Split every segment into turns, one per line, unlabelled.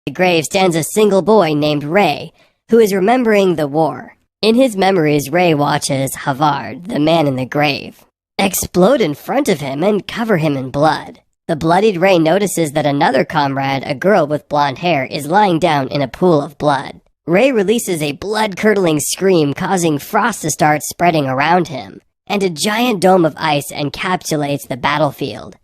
The grave stands a single boy named Ray, who is remembering the war. In his memories, Ray watches Havard, the man in the grave, explode in front of him and cover him in blood. The bloodied Ray notices that another comrade, a girl with blonde hair, is lying down in a pool of blood. Ray releases a blood-curdling scream, causing frost to start spreading around him, and a giant dome of ice encapsulates the battlefield.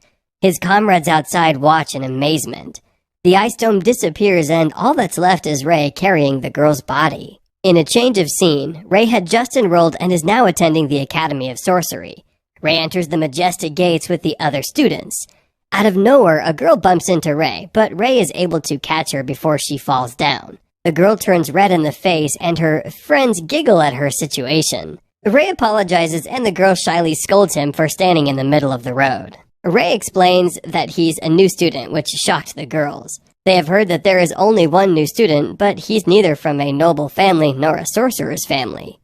His comrades outside watch in amazement. The ice dome disappears and all that's left is Ray carrying the girl's body. In a change of scene, Ray had just enrolled and is now attending the Academy of Sorcery. Ray enters the majestic gates with the other students. Out of nowhere, a girl bumps into Ray, but Ray is able to catch her before she falls down. The girl turns red in the face and her friends giggle at her situation. Ray apologizes and the girl shyly scolds him for standing in the middle of the road. Ray explains that he's a new student, which shocked the girls. They have heard that there is only one new student, but he's neither from a noble family nor a sorcerer's family.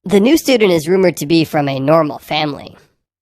The new student is rumored to be from a normal family.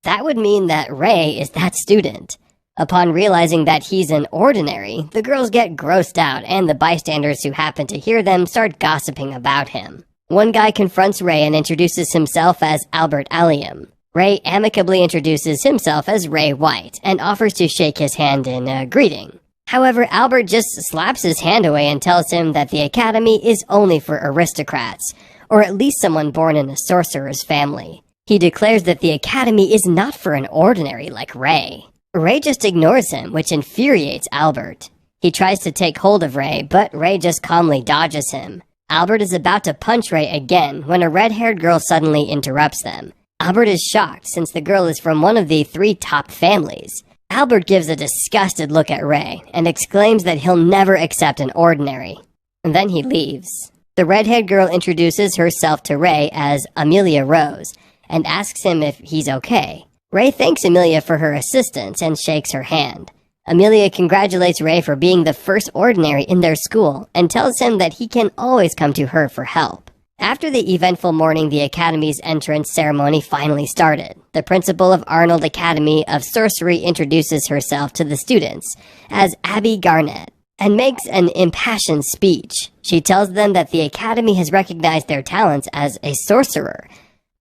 That would mean that Ray is that student. Upon realizing that he's an ordinary, the girls get grossed out and the bystanders who happen to hear them start gossiping about him. One guy confronts Ray and introduces himself as Albert Allium. Ray amicably introduces himself as Ray White and offers to shake his hand in a greeting. However, Albert just slaps his hand away and tells him that the academy is only for aristocrats, or at least someone born in a sorcerer's family. He declares that the academy is not for an ordinary like Ray. Ray just ignores him, which infuriates Albert. He tries to take hold of Ray, but Ray just calmly dodges him. Albert is about to punch Ray again when a red-haired girl suddenly interrupts them. Albert is shocked since the girl is from one of the 3 top families. Albert gives a disgusted look at Ray and exclaims that he'll never accept an ordinary. And then he leaves. The red-haired girl introduces herself to Ray as Amelia Rose and asks him if he's okay. Ray thanks Amelia for her assistance and shakes her hand. Amelia congratulates Ray for being the first ordinary in their school and tells him that he can always come to her for help. After the eventful morning, the Academy's entrance ceremony finally started. The principal of Arnold Academy of Sorcery introduces herself to the students as Abby Garnett and makes an impassioned speech. She tells them that the Academy has recognized their talents as a sorcerer,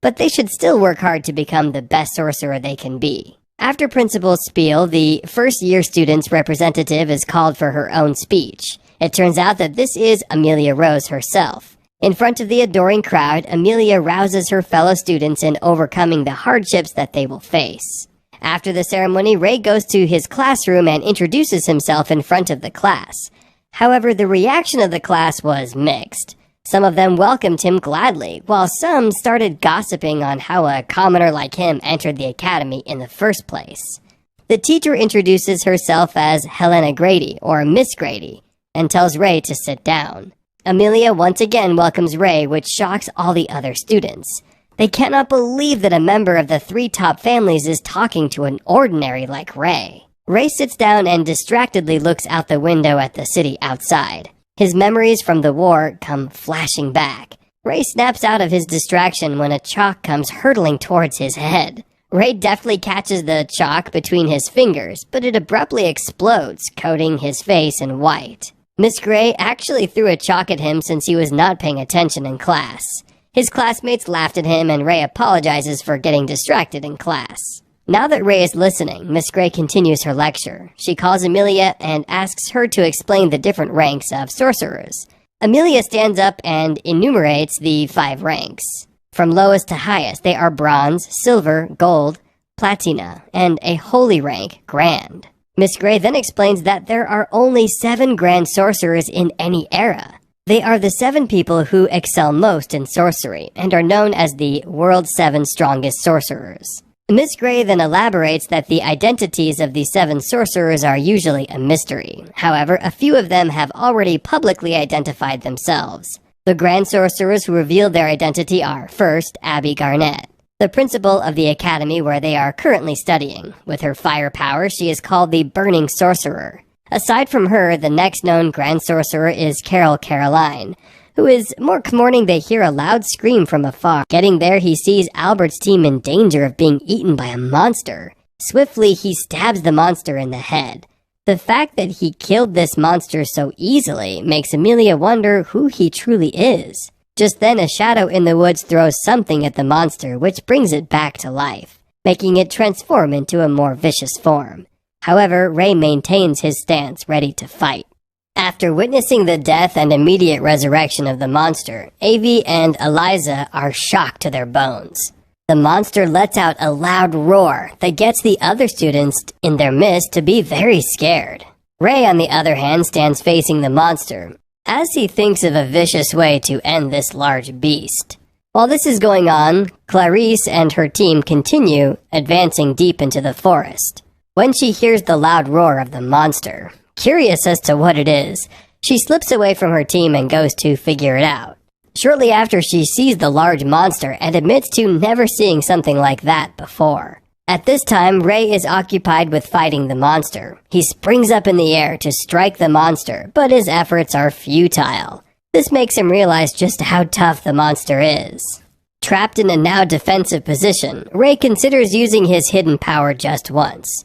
but they should still work hard to become the best sorcerer they can be. After Principal's spiel, the first-year student's representative is called for her own speech. It turns out that this is Amelia Rose herself. In front of the adoring crowd, Amelia rouses her fellow students in overcoming the hardships that they will face. After the ceremony, Ray goes to his classroom and introduces himself in front of the class. However, the reaction of the class was mixed. Some of them welcomed him gladly, while some started gossiping on how a commoner like him entered the academy in the first place. The teacher introduces herself as Helena Grady, or Miss Grady, and tells Ray to sit down. Amelia once again welcomes Ray, which shocks all the other students. They cannot believe that a member of the 3 top families is talking to an ordinary like Ray. Ray sits down and distractedly looks out the window at the city outside. His memories from the war come flashing back. Ray snaps out of his distraction when a chalk comes hurtling towards his head. Ray deftly catches the chalk between his fingers, but it abruptly explodes, coating his face in white. Miss Gray actually threw a chalk at him since he was not paying attention in class. His classmates laughed at him and Ray apologizes for getting distracted in class. Now that Ray is listening, Miss Gray continues her lecture. She calls Amelia and asks her to explain the different ranks of sorcerers. Amelia stands up and enumerates the 5 ranks. From lowest to highest, they are bronze, silver, gold, platina, and a holy rank, grand. Miss Gray then explains that there are only 7 grand sorcerers in any era. They are the 7 people who excel most in sorcery and are known as the world's 7 strongest sorcerers. Miss Gray then elaborates that the identities of the 7 sorcerers are usually a mystery. However, a few of them have already publicly identified themselves. The grand sorcerers who revealed their identity are, first, Abby Garnett, the principal of the academy where they are currently studying. With her fire power, she is called the Burning Sorcerer. Aside from her, the next known grand sorcerer is Carol Caroline, who is morning they hear a loud scream from afar. Getting there, he sees Albert's team in danger of being eaten by a monster. Swiftly, he stabs the monster in the head. The fact that he killed this monster so easily makes Amelia wonder who he truly is. Just then, a shadow in the woods throws something at the monster, which brings it back to life, making it transform into a more vicious form. However, Ray maintains his stance, ready to fight. After witnessing the death and immediate resurrection of the monster, Avi and Eliza are shocked to their bones. The monster lets out a loud roar that gets the other students in their midst to be very scared. Ray, on the other hand, stands facing the monster, as he thinks of a vicious way to end this large beast. While this is going on, Clarice and her team continue advancing deep into the forest. When she hears the loud roar of the monster, curious as to what it is, she slips away from her team and goes to figure it out. Shortly after, she sees the large monster and admits to never seeing something like that before. At this time, Ray is occupied with fighting the monster. He springs up in the air to strike the monster, but his efforts are futile. This makes him realize just how tough the monster is. Trapped in a now defensive position, Ray considers using his hidden power just once.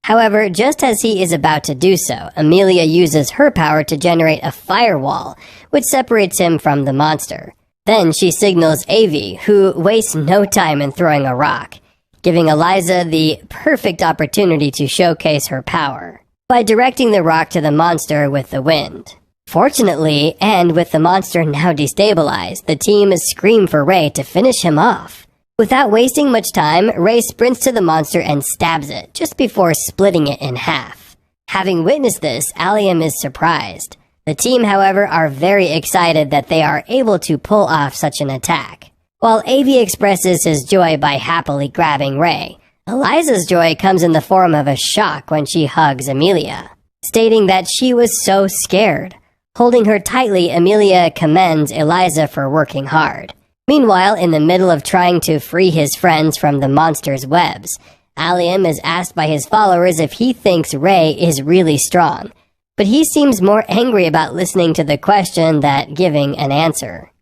However, just as he is about to do so, Amelia uses her power to generate a firewall, which separates him from the monster. Then she signals Avi, who wastes no time in throwing a rock, giving Eliza the perfect opportunity to showcase her power by directing the rock to the monster with the wind. Fortunately, and with the monster now destabilized, the team scream for Ray to finish him off. Without wasting much time, Ray sprints to the monster and stabs it, just before splitting it in half. Having witnessed this, Allium is surprised. The team, however, are very excited that they are able to pull off such an attack. While Avi expresses his joy by happily grabbing Ray, Eliza's joy comes in the form of a shock when she hugs Amelia, stating that she was so scared. Holding her tightly, Amelia commends Eliza for working hard. Meanwhile, in the middle of trying to free his friends from the monster's webs, Allium is asked by his followers if he thinks Ray is really strong, but he seems more angry about listening to the question than giving an answer.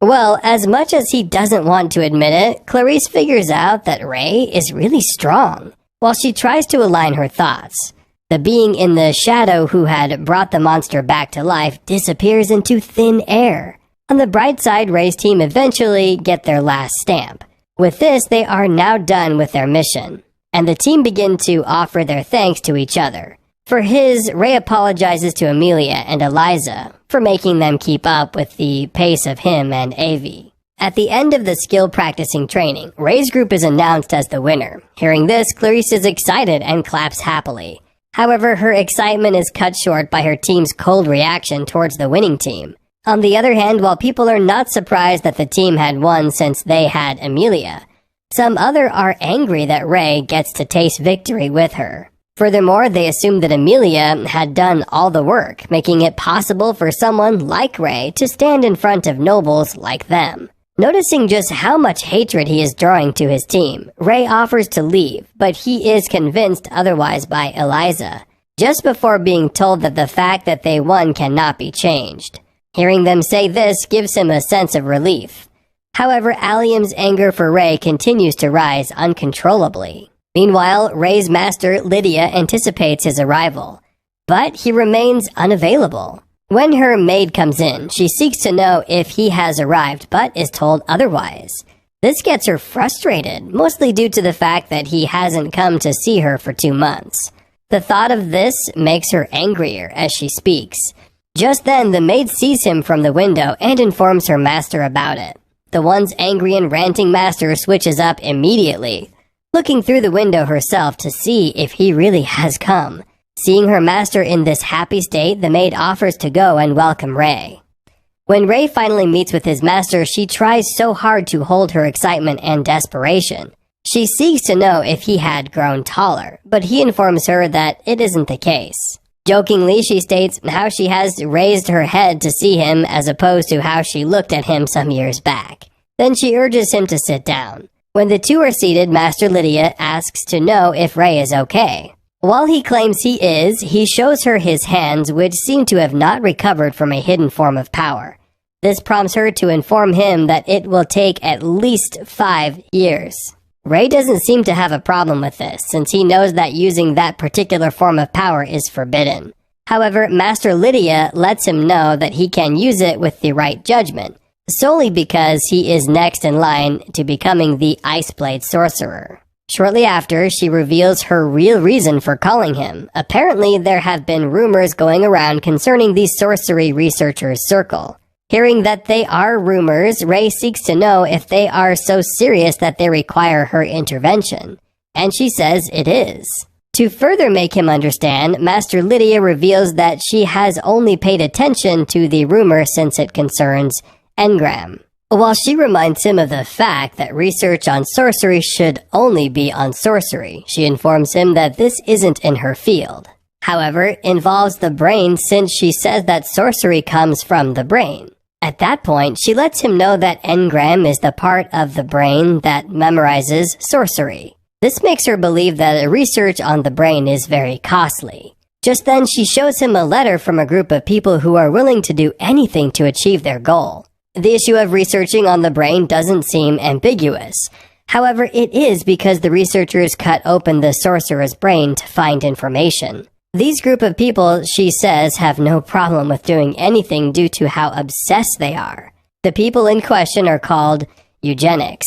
Well, as much as he doesn't want to admit it, Clarice figures out that Ray is really strong. While she tries to align her thoughts, the being in the shadow who had brought the monster back to life disappears into thin air. On the bright side, Ray's team eventually get their last stamp. With this, they are now done with their mission, and the team begin to offer their thanks to each other. For his, Ray apologizes to Amelia and Eliza for making them keep up with the pace of him and Avi. At the end of the skill practicing training, Ray's group is announced as the winner. Hearing this, Clarice is excited and claps happily. However, her excitement is cut short by her team's cold reaction towards the winning team. On the other hand, while people are not surprised that the team had won since they had Amelia, some other are angry that Ray gets to taste victory with her. Furthermore, they assume that Amelia had done all the work, making it possible for someone like Ray to stand in front of nobles like them. Noticing just how much hatred he is drawing to his team, Ray offers to leave, but he is convinced otherwise by Eliza, just before being told that the fact that they won cannot be changed. Hearing them say this gives him a sense of relief. However, Allium's anger for Ray continues to rise uncontrollably. Meanwhile, Ray's master, Lydia, anticipates his arrival, but he remains unavailable. When her maid comes in, she seeks to know if he has arrived, but is told otherwise. This gets her frustrated, mostly due to the fact that he hasn't come to see her for 2 months. The thought of this makes her angrier as she speaks. Just then, the maid sees him from the window and informs her master about it. The once angry and ranting master switches up immediately, looking through the window herself to see if he really has come. Seeing her master in this happy state, the maid offers to go and welcome Ray. When Ray finally meets with his master, she tries so hard to hold her excitement and desperation. She seeks to know if he had grown taller, but he informs her that it isn't the case. Jokingly, she states how she has raised her head to see him as opposed to how she looked at him some years back. Then she urges him to sit down. When the two are seated, Master Lydia asks to know if Ray is okay. While he claims he is, he shows her his hands, which seem to have not recovered from a hidden form of power. This prompts her to inform him that it will take at least 5 years. Ray doesn't seem to have a problem with this, since he knows that using that particular form of power is forbidden. However, Master Lydia lets him know that he can use it with the right judgment, solely because he is next in line to becoming the Ice Blade Sorcerer. Shortly after, she reveals her real reason for calling him. Apparently, there have been rumors going around concerning the sorcery researchers' circle. Hearing that they are rumors, Ray seeks to know if they are so serious that they require her intervention, and she says it is. To further make him understand, Master Lydia reveals that she has only paid attention to the rumor since it concerns engram. While she reminds him of the fact that research on sorcery should only be on sorcery, she informs him that this isn't in her field. However, it involves the brain since she says that sorcery comes from the brain. At that point, she lets him know that engram is the part of the brain that memorizes sorcery. This makes her believe that research on the brain is very costly. Just then, she shows him a letter from a group of people who are willing to do anything to achieve their goal. The issue of researching on the brain doesn't seem ambiguous. However, it is because the researchers cut open the sorcerer's brain to find information. These group of people, she says, have no problem with doing anything due to how obsessed they are. The people in question are called eugenics.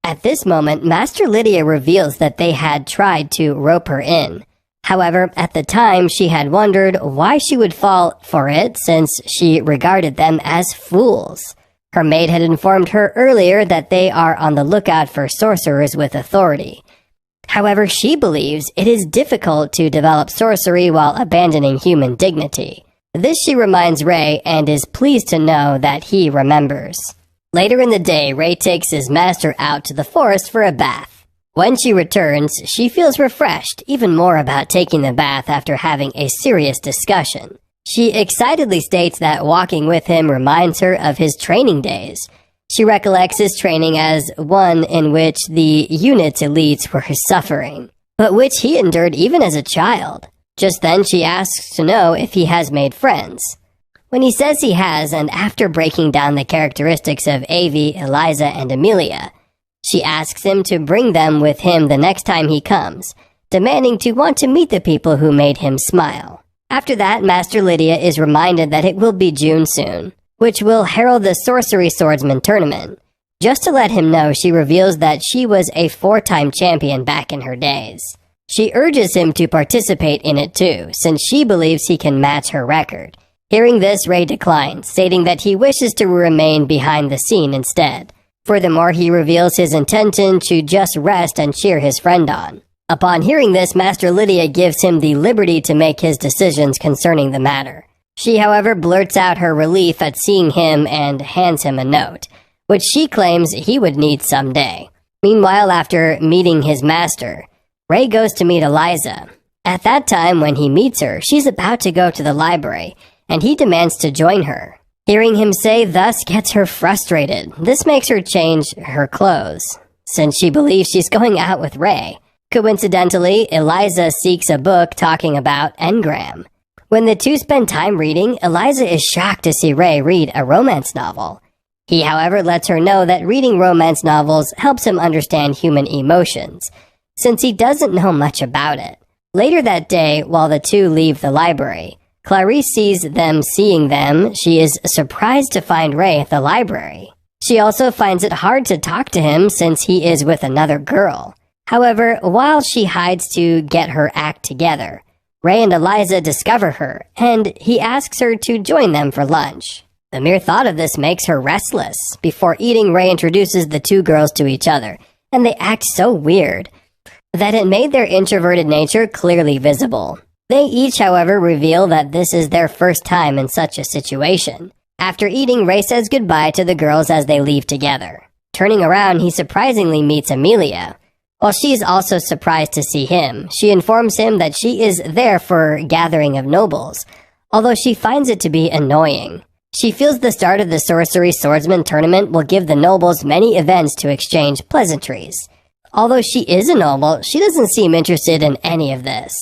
At this moment, Master Lydia reveals that they had tried to rope her in. However, at the time, she had wondered why she would fall for it since she regarded them as fools. Her maid had informed her earlier that they are on the lookout for sorcerers with authority. However, she believes it is difficult to develop sorcery while abandoning human dignity. This she reminds Ray and is pleased to know that he remembers. Later in the day, Ray takes his master out to the forest for a bath. When she returns, she feels refreshed, even more about taking the bath after having a serious discussion. She excitedly states that walking with him reminds her of his training days. She recollects his training as one in which the unit's elites were suffering, but which he endured even as a child. Just then, she asks to know if he has made friends. When he says he has, and after breaking down the characteristics of Avi, Eliza, and Amelia, she asks him to bring them with him the next time he comes, demanding to want to meet the people who made him smile. After that, Master Lydia is reminded that it will be June soon, which will herald the Sorcery Swordsman tournament. Just to let him know, she reveals that she was a 4-time champion back in her days. She urges him to participate in it too, since she believes he can match her record. Hearing this, Ray declines, stating that he wishes to remain behind the scene instead. Furthermore, he reveals his intention to just rest and cheer his friend on. Upon hearing this, Master Lydia gives him the liberty to make his decisions concerning the matter. She, however, blurts out her relief at seeing him and hands him a note, which she claims he would need someday. Meanwhile, after meeting his master, Ray goes to meet Eliza. At that time, when he meets her, she's about to go to the library, and he demands to join her. Hearing him say thus gets her frustrated. This makes her change her clothes, since she believes she's going out with Ray. Coincidentally, Eliza seeks a book talking about engram. When the two spend time reading, Eliza is shocked to see Ray read a romance novel. He, however, lets her know that reading romance novels helps him understand human emotions, since he doesn't know much about it. Later that day, while the two leave the library, Clarice sees them seeing them. She is surprised to find Ray at the library. She also finds it hard to talk to him since he is with another girl. However, while she hides to get her act together, Ray and Eliza discover her, and he asks her to join them for lunch. The mere thought of this makes her restless. Before eating, Ray introduces the two girls to each other, and they act so weird that it made their introverted nature clearly visible. They each, however, reveal that this is their first time in such a situation. After eating, Ray says goodbye to the girls as they leave together. Turning around, he surprisingly meets Amelia. While she's also surprised to see him, she informs him that she is there for a gathering of nobles, although she finds it to be annoying. She feels the start of the Sorcery Swordsman tournament will give the nobles many events to exchange pleasantries. Although she is a noble, she doesn't seem interested in any of this.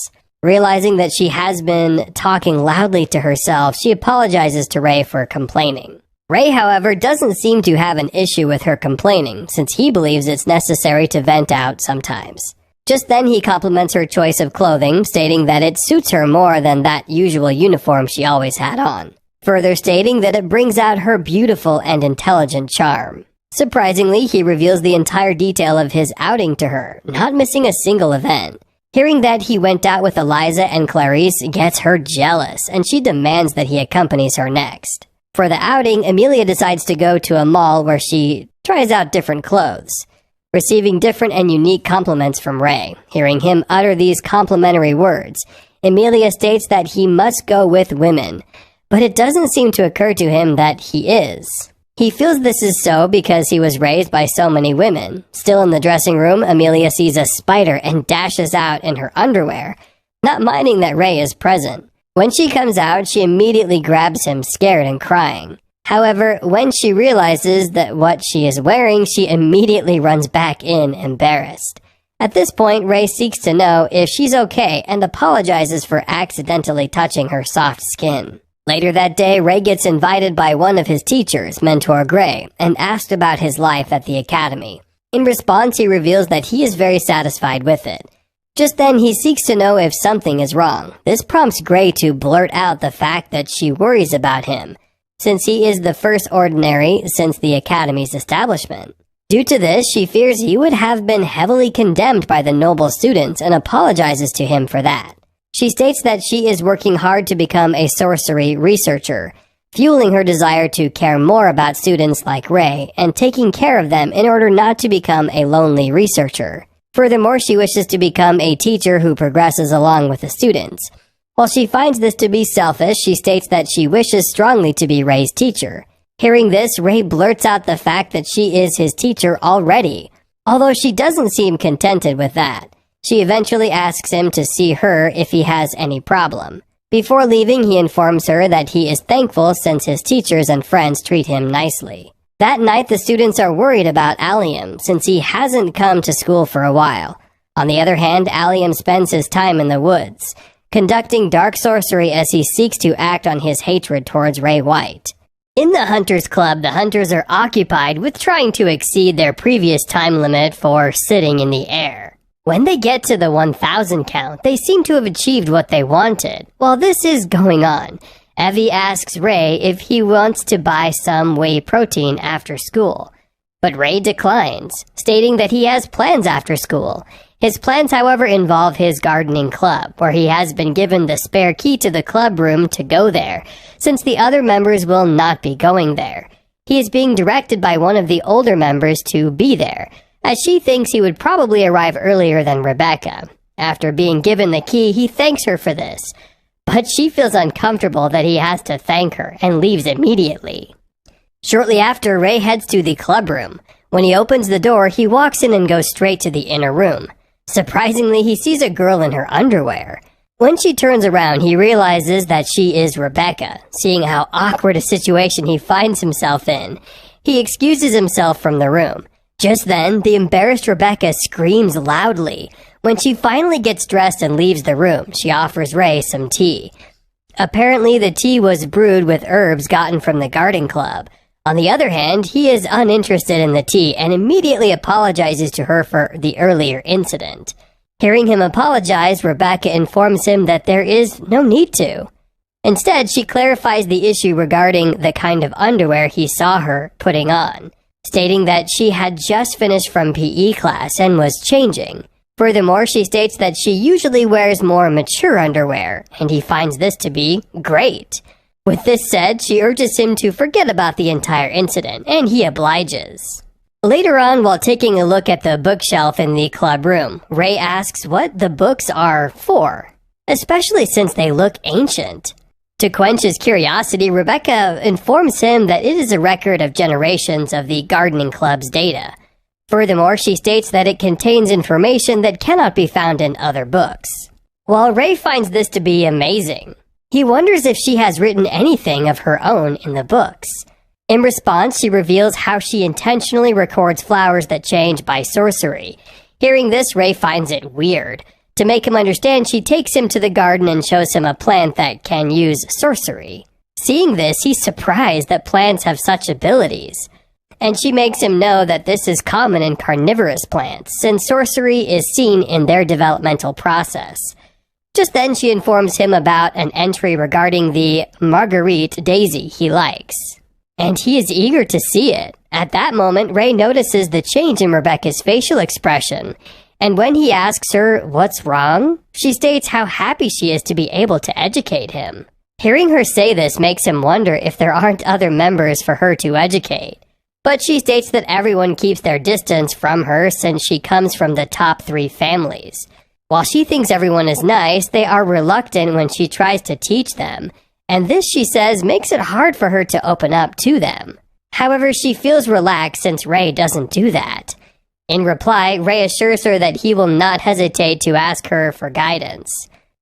Realizing that she has been talking loudly to herself, she apologizes to Ray for complaining. Ray, however, doesn't seem to have an issue with her complaining, since he believes it's necessary to vent out sometimes. Just then he compliments her choice of clothing, stating that it suits her more than that usual uniform she always had on, further stating that it brings out her beautiful and intelligent charm. Surprisingly, he reveals the entire detail of his outing to her, not missing a single event. Hearing that he went out with Eliza and Clarice gets her jealous, and she demands that he accompanies her next. For the outing, Amelia decides to go to a mall where she tries out different clothes, receiving different and unique compliments from Ray. Hearing him utter these complimentary words, Amelia states that he must go with women, but it doesn't seem to occur to him that he is. He feels this is so because he was raised by so many women. Still in the dressing room, Amelia sees a spider and dashes out in her underwear, not minding that Ray is present. When she comes out, she immediately grabs him, scared and crying. However, when she realizes that what she is wearing, she immediately runs back in, embarrassed. At this point, Ray seeks to know if she's okay and apologizes for accidentally touching her soft skin. Later that day, Ray gets invited by one of his teachers, Mentor Gray, and asked about his life at the academy. In response, he reveals that he is very satisfied with it. Just then, he seeks to know if something is wrong. This prompts Gray to blurt out the fact that she worries about him, since he is the first ordinary since the academy's establishment. Due to this, she fears he would have been heavily condemned by the noble students and apologizes to him for that. She states that she is working hard to become a sorcery researcher, fueling her desire to care more about students like Ray and taking care of them in order not to become a lonely researcher. Furthermore, she wishes to become a teacher who progresses along with the students. While she finds this to be selfish, she states that she wishes strongly to be Ray's teacher. Hearing this, Ray blurts out the fact that she is his teacher already, although she doesn't seem contented with that. She eventually asks him to see her if he has any problem. Before leaving, he informs her that he is thankful since his teachers and friends treat him nicely. That night, the students are worried about Allium since he hasn't come to school for a while. On the other hand, Allium spends his time in the woods, conducting dark sorcery as he seeks to act on his hatred towards Ray White. In the Hunters Club, the hunters are occupied with trying to exceed their previous time limit for sitting in the air. When they get to the 1,000 count, they seem to have achieved what they wanted. While this is going on, Evie asks Ray if he wants to buy some whey protein after school, but Ray declines, stating that he has plans after school. His plans, however, involve his gardening club, where he has been given the spare key to the club room to go there, since the other members will not be going there. He is being directed by one of the older members to be there, as she thinks he would probably arrive earlier than Rebecca. After being given the key, he thanks her for this, but she feels uncomfortable that he has to thank her and leaves immediately. Shortly after, Ray heads to the club room. When he opens the door, he walks in and goes straight to the inner room. Surprisingly, he sees a girl in her underwear. When she turns around, he realizes that she is Rebecca. Seeing how awkward a situation he finds himself in, he excuses himself from the room. Just then, the embarrassed Rebecca screams loudly. When she finally gets dressed and leaves the room, she offers Ray some tea. Apparently, the tea was brewed with herbs gotten from the garden club. On the other hand, he is uninterested in the tea and immediately apologizes to her for the earlier incident. Hearing him apologize, Rebecca informs him that there is no need to. Instead, she clarifies the issue regarding the kind of underwear he saw her putting on, stating that she had just finished from PE class and was changing. Furthermore, she states that she usually wears more mature underwear, and he finds this to be great. With this said, she urges him to forget about the entire incident, and he obliges. Later on, while taking a look at the bookshelf in the club room, Ray asks what the books are for, especially since they look ancient. To quench his curiosity, Rebecca informs him that it is a record of generations of the gardening club's data. Furthermore, she states that it contains information that cannot be found in other books. While Ray finds this to be amazing, he wonders if she has written anything of her own in the books. In response, she reveals how she intentionally records flowers that change by sorcery. Hearing this, Ray finds it weird. To make him understand, she takes him to the garden and shows him a plant that can use sorcery. Seeing this, he's surprised that plants have such abilities, and she makes him know that this is common in carnivorous plants, since sorcery is seen in their developmental process. Just then, she informs him about an entry regarding the Marguerite daisy he likes, and he is eager to see it. At that moment, Ray notices the change in Rebecca's facial expression, and when he asks her what's wrong, she states how happy she is to be able to educate him. Hearing her say this makes him wonder if there aren't other members for her to educate. But she states that everyone keeps their distance from her since she comes from the top 3 families. While she thinks everyone is nice, they are reluctant when she tries to teach them, and this, she says, makes it hard for her to open up to them. However, she feels relaxed since Ray doesn't do that. In reply, Ray assures her that he will not hesitate to ask her for guidance.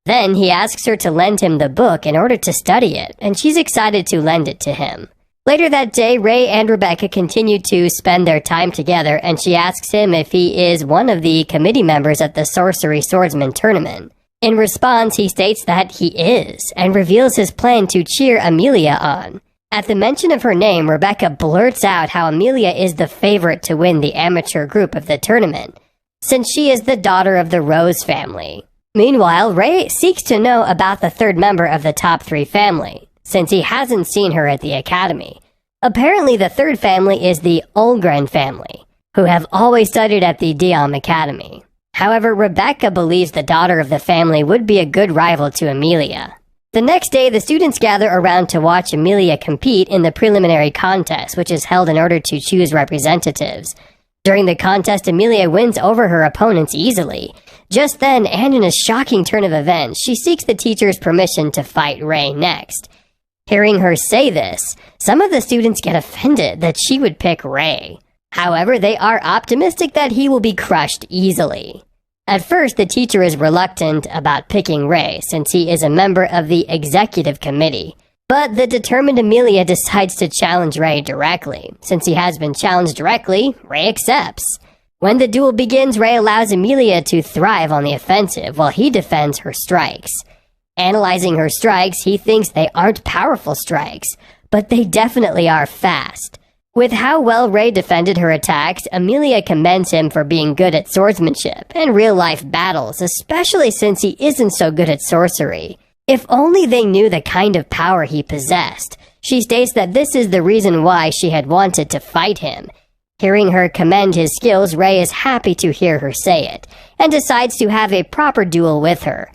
Then he asks her to lend him the book in order to study it, and she's excited to lend it to him. Later that day, Ray and Rebecca continue to spend their time together, and she asks him if he is one of the committee members at the Sorcery Swordsman tournament. In response, he states that he is, and reveals his plan to cheer Amelia on. At the mention of her name, Rebecca blurts out how Amelia is the favorite to win the amateur group of the tournament, since she is the daughter of the Rose family. Meanwhile, Ray seeks to know about the 3rd member of the top 3 family, since he hasn't seen her at the academy. Apparently, the 3rd family is the Olgren family, who have always studied at the Diam Academy. However, Rebecca believes the daughter of the family would be a good rival to Amelia. The next day, the students gather around to watch Amelia compete in the preliminary contest, which is held in order to choose representatives. During the contest, Amelia wins over her opponents easily. Just then, and in a shocking turn of events, she seeks the teacher's permission to fight Ray next. Hearing her say this, some of the students get offended that she would pick Ray. However, they are optimistic that he will be crushed easily. At first, the teacher is reluctant about picking Ray since he is a member of the executive committee. But the determined Amelia decides to challenge Ray directly. Since he has been challenged directly, Ray accepts. When the duel begins, Ray allows Amelia to thrive on the offensive while he defends her strikes. Analyzing her strikes, he thinks they aren't powerful strikes, but they definitely are fast. With how well Ray defended her attacks, Amelia commends him for being good at swordsmanship and real-life battles, especially since he isn't so good at sorcery. If only they knew the kind of power he possessed. She states that this is the reason why she had wanted to fight him. Hearing her commend his skills, Ray is happy to hear her say it, and decides to have a proper duel with her.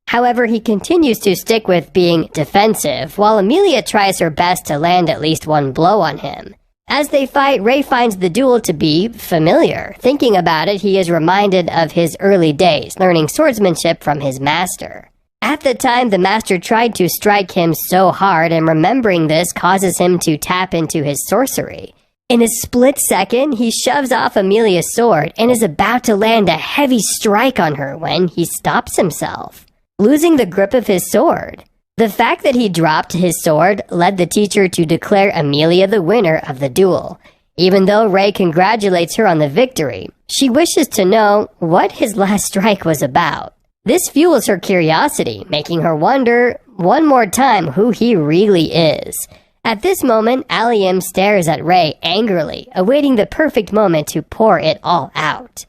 However, he continues to stick with being defensive, while Amelia tries her best to land at least one blow on him. As they fight, Ray finds the duel to be familiar. Thinking about it, he is reminded of his early days, learning swordsmanship from his master. At the time, the master tried to strike him so hard, and remembering this causes him to tap into his sorcery. In a split second, he shoves off Amelia's sword and is about to land a heavy strike on her when he stops himself, losing the grip of his sword. The fact that he dropped his sword led the teacher to declare Amelia the winner of the duel. Even though Ray congratulates her on the victory, she wishes to know what his last strike was about. This fuels her curiosity, making her wonder one more time who he really is. At this moment, Allium stares at Ray angrily, awaiting the perfect moment to pour it all out.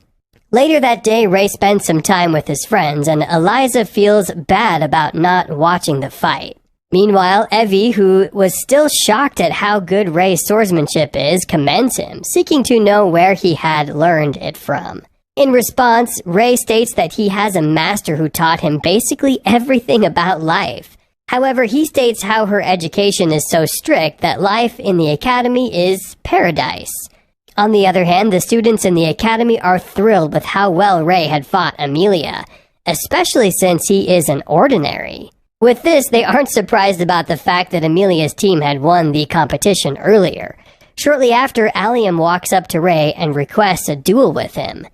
Later that day, Ray spends some time with his friends, and Eliza feels bad about not watching the fight. Meanwhile, Evie, who was still shocked at how good Ray's swordsmanship is, commends him, seeking to know where he had learned it from. In response, Ray states that he has a master who taught him basically everything about life. However, he states how her education is so strict that life in the academy is paradise. On the other hand, the students in the academy are thrilled with how well Ray had fought Amelia, especially since he is an ordinary. With this, they aren't surprised about the fact that Amelia's team had won the competition earlier. Shortly after, Allium walks up to Ray and requests a duel with him.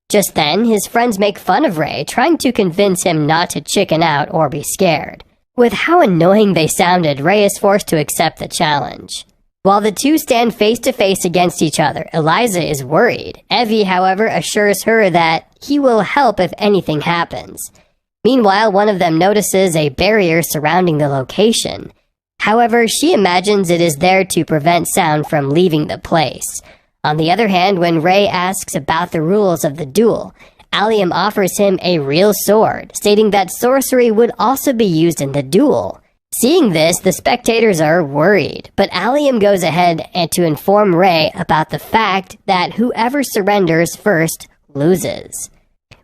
Just then, his friends make fun of Ray, trying to convince him not to chicken out or be scared. With how annoying they sounded, Ray is forced to accept the challenge. While the two stand face to face against each other, Eliza is worried. Evie, however, assures her that he will help if anything happens. Meanwhile, one of them notices a barrier surrounding the location. However, she imagines it is there to prevent sound from leaving the place. On the other hand, when Rei asks about the rules of the duel, Allium offers him a real sword, stating that sorcery would also be used in the duel. Seeing this, the spectators are worried, but Allium goes ahead and to inform Rei about the fact that whoever surrenders first loses.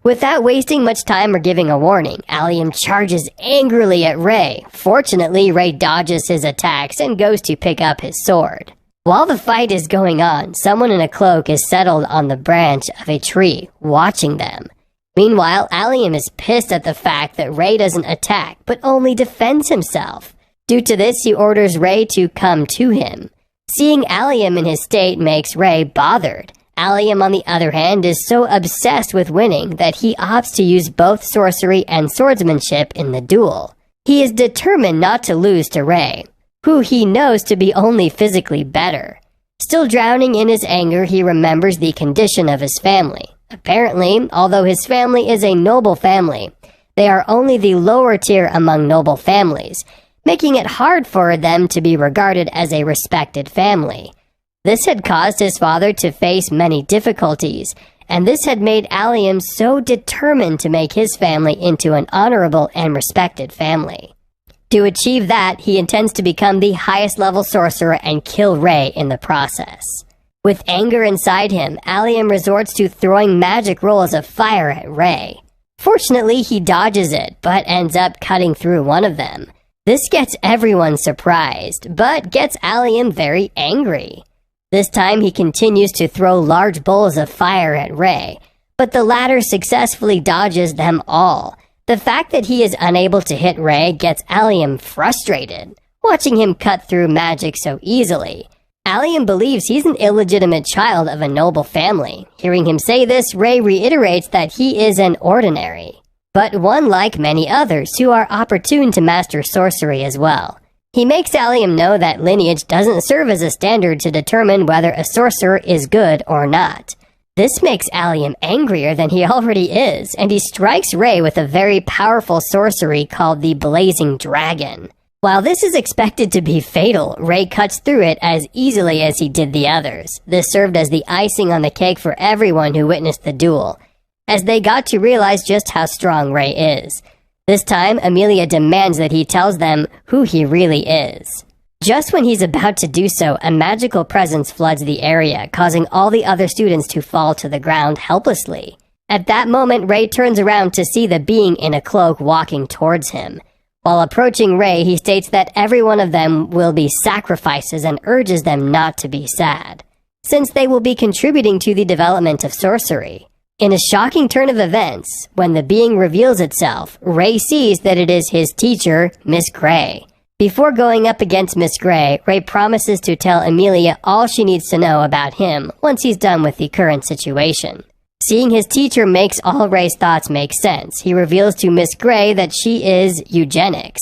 Without wasting much time or giving a warning, Allium charges angrily at Rei. Fortunately, Rei dodges his attacks and goes to pick up his sword. While the fight is going on, someone in a cloak is settled on the branch of a tree, watching them. Meanwhile, Allium is pissed at the fact that Rei doesn't attack, but only defends himself. Due to this, he orders Rei to come to him. Seeing Allium in his state makes Rei bothered. Allium, on the other hand, is so obsessed with winning that he opts to use both sorcery and swordsmanship in the duel. He is determined not to lose to Rei, who he knows to be only physically better. Still drowning in his anger, he remembers the condition of his family. Apparently, although his family is a noble family, they are only the lower tier among noble families, making it hard for them to be regarded as a respected family. This had caused his father to face many difficulties, and this had made Allium so determined to make his family into an honorable and respected family. To achieve that, he intends to become the highest level sorcerer and kill Rei in the process. With anger inside him, Allium resorts to throwing magic rolls of fire at Rei. Fortunately, he dodges it, but ends up cutting through one of them. This gets everyone surprised, but gets Allium very angry. This time he continues to throw large bowls of fire at Rei, but the latter successfully dodges them all. The fact that he is unable to hit Rei gets Allium frustrated, watching him cut through magic so easily. Allium believes he's an illegitimate child of a noble family. Hearing him say this, Rei reiterates that he is an ordinary, but one like many others who are opportune to master sorcery as well. He makes Allium know that lineage doesn't serve as a standard to determine whether a sorcerer is good or not. This makes Allium angrier than he already is, and he strikes Rei with a very powerful sorcery called the Blazing Dragon. While this is expected to be fatal, Rei cuts through it as easily as he did the others. This served as the icing on the cake for everyone who witnessed the duel, as they got to realize just how strong Rei is. This time, Amelia demands that he tells them who he really is. Just when he's about to do so, a magical presence floods the area, causing all the other students to fall to the ground helplessly. At that moment, Rei turns around to see the being in a cloak walking towards him. While approaching Rei, he states that every one of them will be sacrifices and urges them not to be sad, since they will be contributing to the development of sorcery. In a shocking turn of events, when the being reveals itself, Rei sees that it is his teacher, Miss Gray. Before going up against Miss Gray, Rei promises to tell Amelia all she needs to know about him once he's done with the current situation. Seeing his teacher makes all Rei's thoughts make sense. He reveals to Miss Gray that she is eugenics,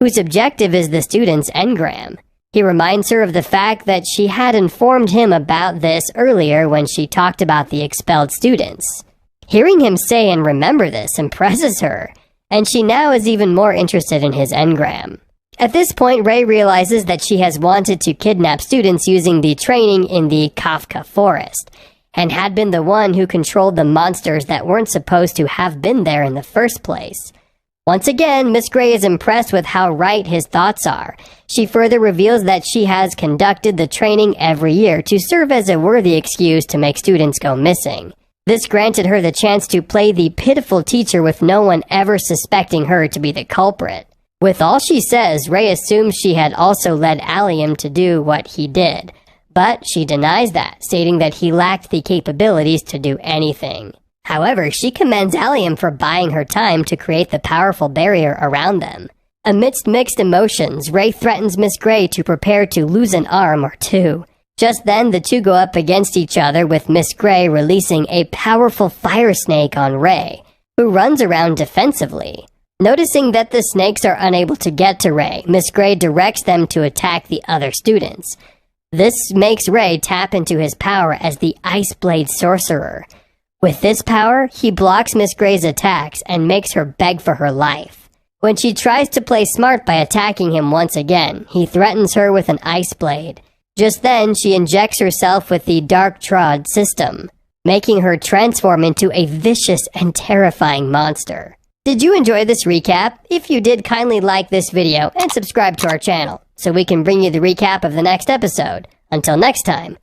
whose objective is the student's engram. He reminds her of the fact that she had informed him about this earlier when she talked about the expelled students. Hearing him say and remember this impresses her, and she now is even more interested in his engram. At this point, Rei realizes that she has wanted to kidnap students using the training in the Kafka forest, and had been the one who controlled the monsters that weren't supposed to have been there in the first place. Once again, Miss Gray is impressed with how right his thoughts are. She further reveals that she has conducted the training every year to serve as a worthy excuse to make students go missing. This granted her the chance to play the pitiful teacher with no one ever suspecting her to be the culprit. With all she says, Rei assumes she had also led Allium to do what he did, but she denies that, stating that he lacked the capabilities to do anything. However, she commends Allium for buying her time to create the powerful barrier around them. Amidst mixed emotions, Rei threatens Miss Gray to prepare to lose an arm or two. Just then, the two go up against each other, with Miss Gray releasing a powerful fire snake on Rei, who runs around defensively. Noticing that the snakes are unable to get to Rei, Miss Gray directs them to attack the other students. This makes Rei tap into his power as the Ice Blade Sorcerer. With this power, he blocks Miss Gray's attacks and makes her beg for her life. When she tries to play smart by attacking him once again, he threatens her with an ice blade. Just then, she injects herself with the Dark Trod system, making her transform into a vicious and terrifying monster. Did you enjoy this recap? If you did, kindly like this video and subscribe to our channel so we can bring you the recap of the next episode. Until next time,